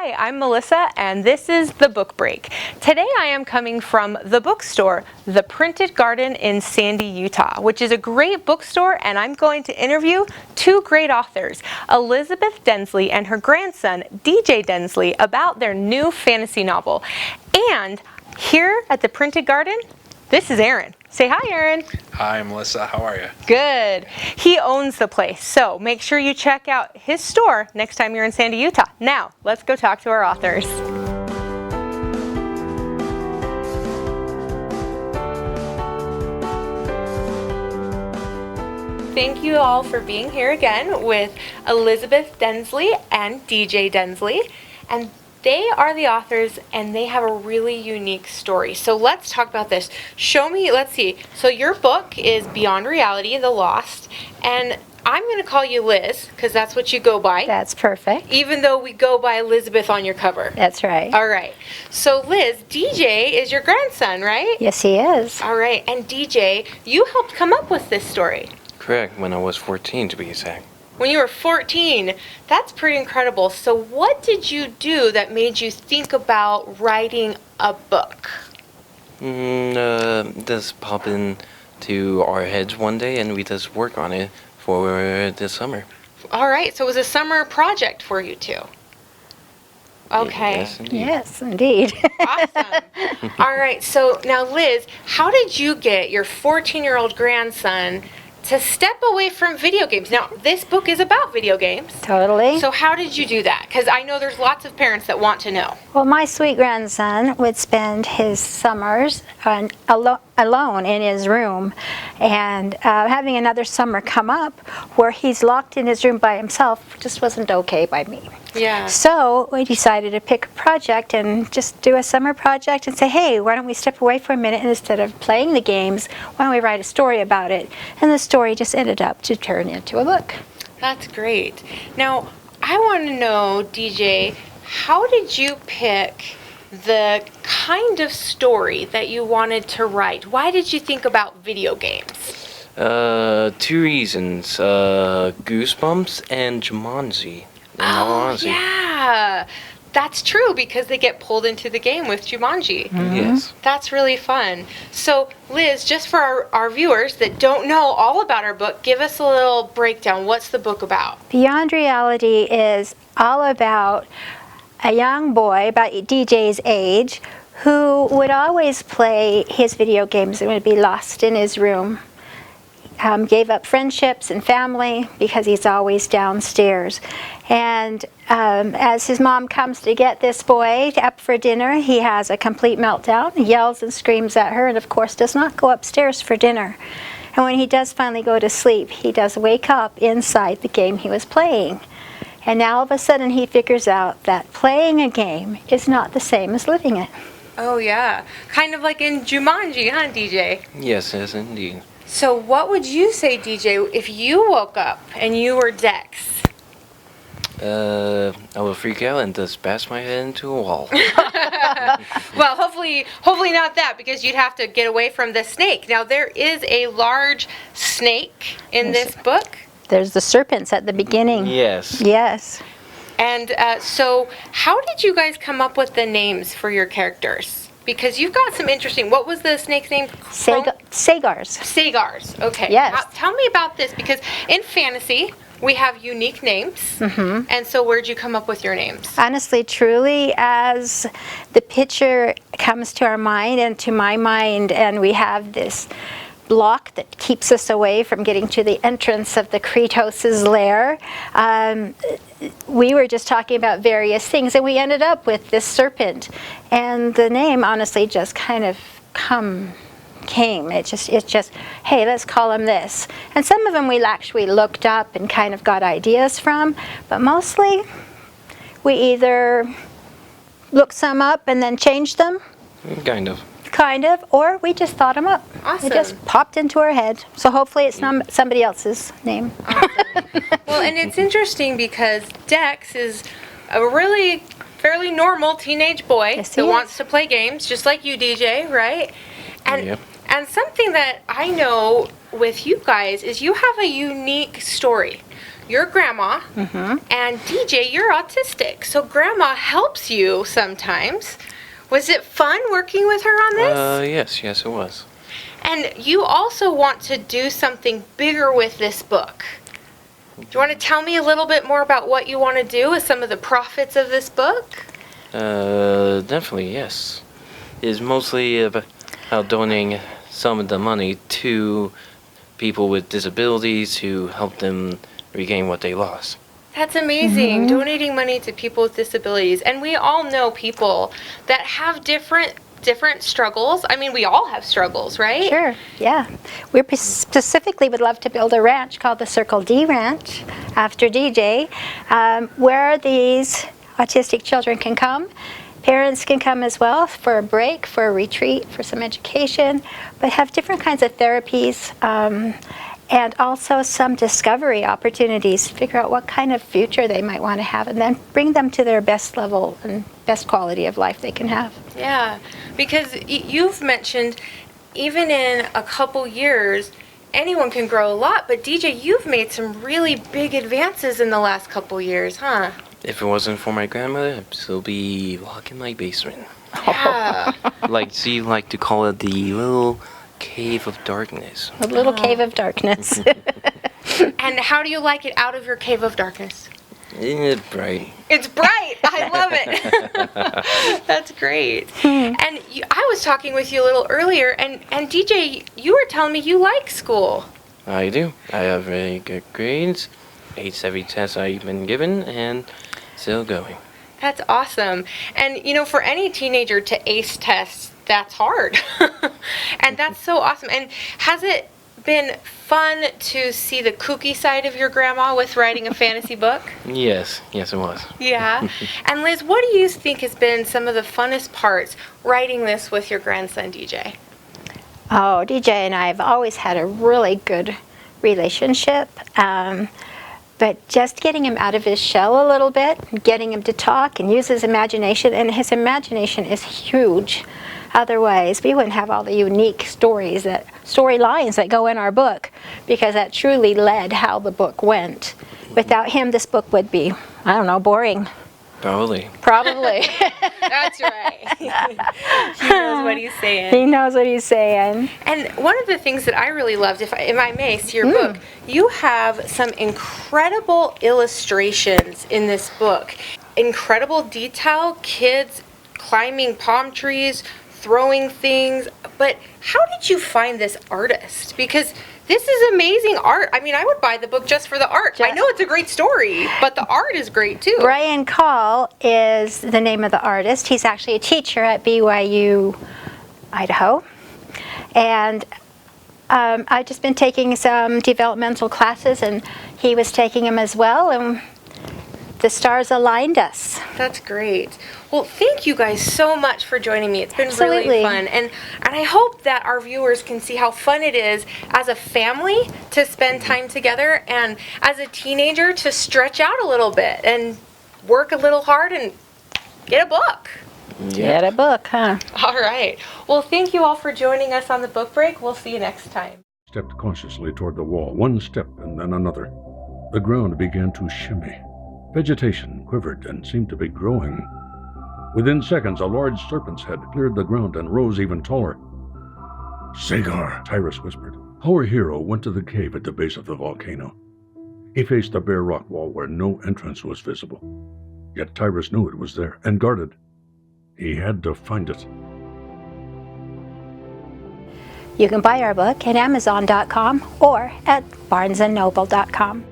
Hi, I'm Melissa, and this is The Book Break. Today I am coming from the bookstore, The Printed Garden in Sandy, Utah, which is a great bookstore, and I'm going to interview two great authors, Elizabeth Densley and her grandson, DJ Densley, about their new fantasy novel. And here at The Printed Garden, this is Aaron. Say hi, Aaron. Hi, Melissa. How are you? Good. He owns the place, so make sure you check out his store next time you're in Sandy, Utah. Now, let's go talk to our authors. Thank you all for being here again with Elizabeth Densley and DJ Densley. And they are the authors, and they have a really unique story. So let's talk about this. Let's see. So your book is Beyond Reality, The Lost, and I'm going to call you Liz, because that's what you go by. That's perfect. Even though we go by Elizabeth on your cover. That's right. All right. So Liz, DJ is your grandson, right? Yes, he is. All right. And DJ, you helped come up with this story. Correct, when I was 14 to be exact. When you were 14, that's pretty incredible. So what did you do that made you think about writing a book? Just pop into our heads one day and we just work on it for this summer. All right, so it was a summer project for you two. Okay. Yes, indeed. Yes, indeed. Awesome. All right, so now Liz, how did you get your 14-year-old grandson to step away from video games? Now, this book is about video games. Totally. So how did you do that? Because I know there's lots of parents that want to know. Well, my sweet grandson would spend his summers alone in his room, and having another summer come up where he's locked in his room by himself just wasn't okay by me. Yeah. So we decided to pick a project and just do a summer project and say, hey, why don't we step away for a minute, and instead of playing the games, why don't we write a story about it? And the story just ended up to turn into a book. That's great. Now, I want to know, DJ, how did you pick the kind of story that you wanted to write? Why did you think about video games? Two reasons. Goosebumps and Jumanji. Yeah. That's true, because they get pulled into the game with Jumanji. Mm-hmm. Yes. That's really fun. So, Liz, just for our viewers that don't know all about our book, give us a little breakdown. What's the book about? Beyond Reality is all about a young boy, about DJ's age, who would always play his video games and would be lost in his room. Gave up friendships and family because he's always downstairs. And as his mom comes to get this boy up for dinner, he has a complete meltdown. He yells and screams at her and, of course, does not go upstairs for dinner. And when he does finally go to sleep, he does wake up inside the game he was playing. And now all of a sudden he figures out that playing a game is not the same as living it. Oh, yeah. Kind of like in Jumanji, huh, DJ? Yes, indeed. So what would you say, DJ, if you woke up and you were Dex? I will freak out and just bash my head into a wall. Well, hopefully not that, because you'd have to get away from the snake. Now, there is a large snake in this book. There's the serpents at the beginning. Yes. Yes. And so how did you guys come up with the names for your characters? Because you've got some interesting... What was the snake's name? Sagars. Sagars. Okay. Yes. Tell me about this, because in fantasy, we have unique names. Mm-hmm. And so where'd you come up with your names? Honestly, truly, as the picture comes to our mind and to my mind, and we have this block that keeps us away from getting to the entrance of the Kratos' lair. We were just talking about various things, and we ended up with this serpent. And the name, honestly, just kind of came. It's just, hey, let's call him this. And some of them we actually looked up and kind of got ideas from, but mostly we either looked some up and then changed them. Kind of, or we just thought them up. Awesome. It just popped into our head. So hopefully it's not somebody else's name. Awesome. Well, and it's interesting because Dex is a really fairly normal teenage boy that wants to play games, just like you, DJ, right? And Yep. And something that I know with you guys is you have a unique story. you're grandma, and DJ, you're autistic. So grandma helps you sometimes. Was it fun working with her on this? Yes, it was. And you also want to do something bigger with this book. Do you want to tell me a little bit more about what you want to do with some of the profits of this book? Definitely, yes. It's mostly about donating some of the money to people with disabilities to help them regain what they lost. That's amazing, donating money to people with disabilities. And we all know people that have different struggles. I mean, we all have struggles, right? Sure, yeah. We specifically would love to build a ranch called the Circle D Ranch after DJ, where these autistic children can come. Parents can come as well for a break, for a retreat, for some education, but have different kinds of therapies and also some discovery opportunities to figure out what kind of future they might want to have and then bring them to their best level and best quality of life they can have. Yeah, because you've mentioned even in a couple years, anyone can grow a lot, but DJ, you've made some really big advances in the last couple years, huh? If it wasn't for my grandmother, I'd still be locked in my basement. Yeah. She liked to call it the little cave of darkness. A little cave of darkness. And how do you like it out of your cave of darkness? It's bright. It's bright. I love it. That's great. And I was talking with you a little earlier, and DJ, you were telling me you like school. I do. I have very good grades, aced every test I've been given, and still going. That's awesome. And, for any teenager to ace tests, that's hard. And that's so awesome. And has it been fun to see the kooky side of your grandma with writing a fantasy book? Yes, it was. Yeah. And Liz, what do you think has been some of the funnest parts writing this with your grandson, DJ? Oh, DJ and I have always had a really good relationship. But just getting him out of his shell a little bit, getting him to talk and use his imagination, and his imagination is huge. Otherwise, we wouldn't have all the unique storylines that go in our book, because that truly led how the book went. Without him, this book would be, boring. Probably. That's right. He knows what he's saying. He knows what he's saying. And one of the things that I really loved, if I may, see your book, you have some incredible illustrations in this book. Incredible detail, kids climbing palm trees, throwing things. But how did you find this artist? Because this is amazing art. I mean, I would buy the book just for the art. I know it's a great story, but the art is great too. Brian Call is the name of the artist. He's actually a teacher at BYU, Idaho. And I've just been taking some developmental classes, and he was taking them as well, and the stars aligned us. That's great. Well, thank you guys so much for joining me. It's been Absolutely. really fun. And I hope that our viewers can see how fun it is as a family to spend time together, and as a teenager to stretch out a little bit and work a little hard and get a book. Get a book, huh? All right. Well, thank you all for joining us on the book break. We'll see you next time. Stepped cautiously toward the wall, one step and then another. The ground began to shimmy. Vegetation quivered and seemed to be growing. Within seconds, a large serpent's head cleared the ground and rose even taller. "Sagar," Tyrus whispered. Our hero went to the cave at the base of the volcano. He faced a bare rock wall where no entrance was visible. Yet Tyrus knew it was there and guarded. He had to find it. You can buy our book at Amazon.com or at BarnesandNoble.com.